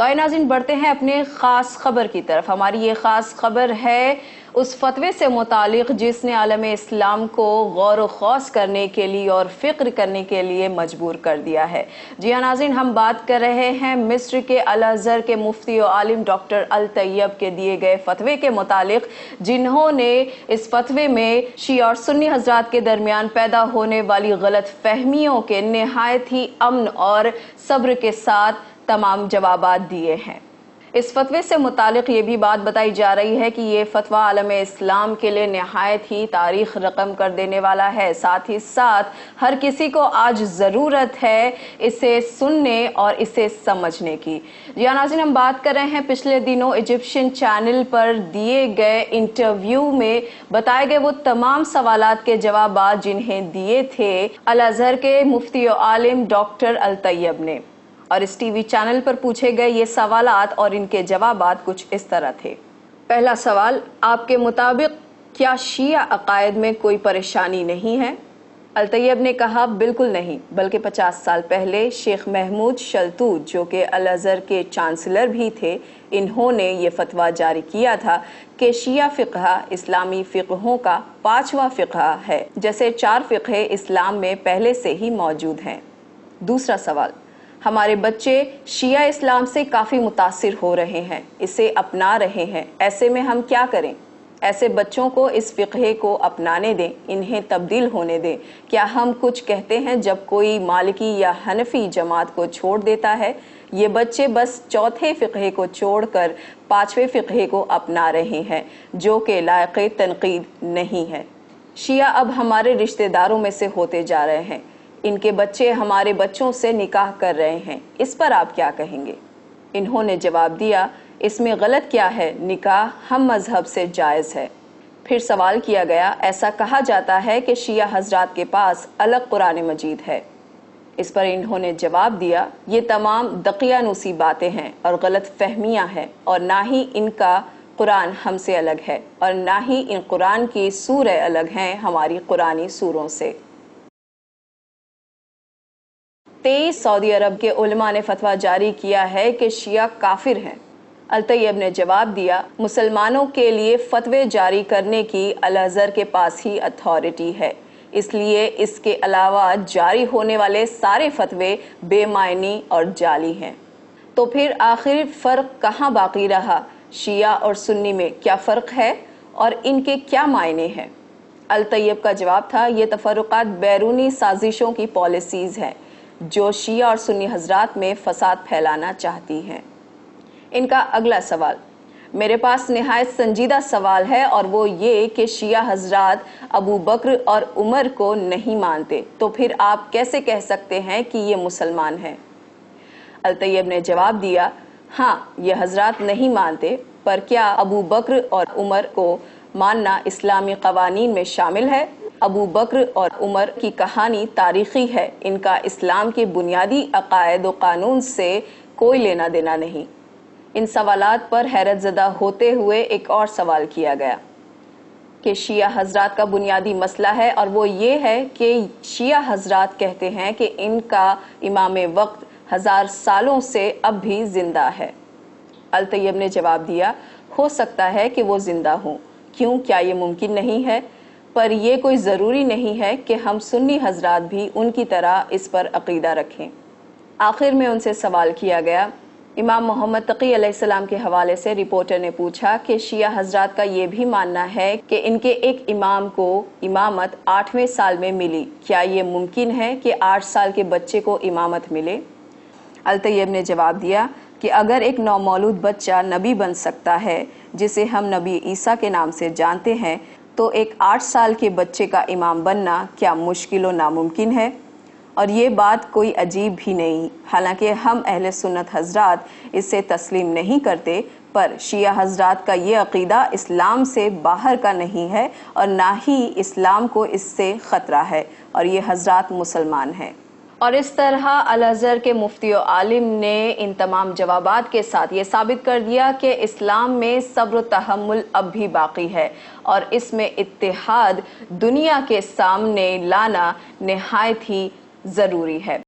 تو آئے ناظرین بڑھتے ہیں اپنے خاص خبر کی طرف۔ ہماری یہ خاص خبر ہے اس فتوے سے متعلق جس نے عالم اسلام کو غور و خوض کرنے کے لیے اور فکر کرنے کے لیے مجبور کر دیا ہے۔ جی ہاں ناظرین، ہم بات کر رہے ہیں مصر کے الازہر کے مفتی و عالم ڈاکٹر الطیب کے دیے گئے فتوے کے متعلق، جنہوں نے اس فتوے میں شیعہ اور سنی حضرات کے درمیان پیدا ہونے والی غلط فہمیوں کے نہایت ہی امن اور صبر کے ساتھ تمام جوابات دیے ہیں۔ اس فتوے سے متعلق یہ بھی بات بتائی جا رہی ہے کہ یہ فتویٰ عالم اسلام کے لیے نہایت ہی تاریخ رقم کر دینے والا ہے، ساتھ ہی ساتھ ہر کسی کو آج ضرورت ہے اسے سننے اور اسے سمجھنے کی۔ جی ہاں ناظرین، ہم بات کر رہے ہیں پچھلے دنوں ایجپشن چینل پر دیے گئے انٹرویو میں بتائے گئے وہ تمام سوالات کے جوابات جنہیں دیے تھے الازہر کے مفتی و عالم ڈاکٹر الطیب نے، اور اس ٹی وی چینل پر پوچھے گئے یہ سوالات اور ان کے جوابات کچھ اس طرح تھے۔ پہلا سوال، آپ کے مطابق کیا شیعہ عقائد میں کوئی پریشانی نہیں ہے؟ الطیب نے کہا بالکل نہیں، بلکہ 50 سال پہلے شیخ محمود شلتوت جو کہ الازہر کے چانسلر بھی تھے، انہوں نے یہ فتویٰ جاری کیا تھا کہ شیعہ فقہ اسلامی فقہوں کا 5واں فقہ ہے، جیسے 4 فقہ اسلام میں پہلے سے ہی موجود ہیں۔ دوسرا سوال، ہمارے بچے شیعہ اسلام سے کافی متاثر ہو رہے ہیں، اسے اپنا رہے ہیں، ایسے میں ہم کیا کریں؟ ایسے بچوں کو اس فقہ کو اپنانے دیں، انہیں تبدیل ہونے دیں۔ کیا ہم کچھ کہتے ہیں جب کوئی مالکی یا حنفی جماعت کو چھوڑ دیتا ہے؟ یہ بچے بس 4تھے فقہ کو چھوڑ کر 5ویں فقہ کو اپنا رہے ہیں، جو کہ لائق تنقید نہیں ہے۔ شیعہ اب ہمارے رشتہ داروں میں سے ہوتے جا رہے ہیں، ان کے بچے ہمارے بچوں سے نکاح کر رہے ہیں، اس پر آپ کیا کہیں گے؟ انہوں نے جواب دیا، اس میں غلط کیا ہے، نکاح ہم مذہب سے جائز ہے۔ پھر سوال کیا گیا، ایسا کہا جاتا ہے کہ شیعہ حضرات کے پاس الگ قرآن مجید ہے۔ اس پر انہوں نے جواب دیا، یہ تمام دقیانوسی باتیں ہیں اور غلط فہمیاں ہیں، اور نہ ہی ان کا قرآن ہم سے الگ ہے، اور نہ ہی ان قرآن کی سورہ الگ ہیں ہماری قرآنی سوروں سے۔ 23 سعودی عرب کے علماء نے فتویٰ جاری کیا ہے کہ شیعہ کافر ہیں۔ الطیب نے جواب دیا، مسلمانوں کے لیے فتوے جاری کرنے کی الازہر کے پاس ہی اتھارٹی ہے، اس لیے اس کے علاوہ جاری ہونے والے سارے فتوے بے معنی اور جعلی ہیں۔ تو پھر آخر فرق کہاں باقی رہا؟ شیعہ اور سنی میں کیا فرق ہے اور ان کے کیا معنی ہیں؟ الطیب کا جواب تھا، یہ تفرقات بیرونی سازشوں کی پالیسیز ہیں جو شیعہ اور سنی حضرات میں فساد پھیلانا چاہتی ہیں۔ ان کا اگلا سوال، میرے پاس نہایت سنجیدہ سوال ہے، اور وہ یہ کہ شیعہ حضرات ابو بکر اور عمر کو نہیں مانتے، تو پھر آپ کیسے کہہ سکتے ہیں کہ یہ مسلمان ہیں؟ الطیب نے جواب دیا، ہاں یہ حضرات نہیں مانتے، پر کیا ابو بکر اور عمر کو ماننا اسلامی قوانین میں شامل ہے؟ ابو بکر اور عمر کی کہانی تاریخی ہے، ان کا اسلام کے بنیادی عقائد و قانون سے کوئی لینا دینا نہیں۔ ان سوالات پر حیرت زدہ ہوتے ہوئے ایک اور سوال کیا گیا کہ شیعہ حضرات کا بنیادی مسئلہ ہے، اور وہ یہ ہے کہ شیعہ حضرات کہتے ہیں کہ ان کا امام وقت 1000 سالوں سے اب بھی زندہ ہے۔ الطیب نے جواب دیا، ہو سکتا ہے کہ وہ زندہ ہوں، کیوں، کیا یہ ممکن نہیں ہے؟ پر یہ کوئی ضروری نہیں ہے کہ ہم سنی حضرات بھی ان کی طرح اس پر عقیدہ رکھیں۔ آخر میں ان سے سوال کیا گیا، امام محمد تقی علیہ السلام کے حوالے سے رپورٹر نے پوچھا کہ شیعہ حضرات کا یہ بھی ماننا ہے کہ ان کے ایک امام کو امامت 8ویں سال میں ملی، کیا یہ ممکن ہے کہ 8 سال کے بچے کو امامت ملے؟ الطیب نے جواب دیا کہ اگر ایک نومولود بچہ نبی بن سکتا ہے جسے ہم نبی عیسیٰ کے نام سے جانتے ہیں، تو ایک 8 سال کے بچے کا امام بننا کیا مشکل و ناممکن ہے؟ اور یہ بات کوئی عجیب بھی نہیں، حالانکہ ہم اہل سنت حضرات اسے تسلیم نہیں کرتے، پر شیعہ حضرات کا یہ عقیدہ اسلام سے باہر کا نہیں ہے، اور نہ ہی اسلام کو اس سے خطرہ ہے، اور یہ حضرات مسلمان ہیں۔ اور اس طرح الازہر کے مفتی و عالم نے ان تمام جوابات کے ساتھ یہ ثابت کر دیا کہ اسلام میں صبر و تحمل اب بھی باقی ہے، اور اس میں اتحاد دنیا کے سامنے لانا نہایت ہی ضروری ہے۔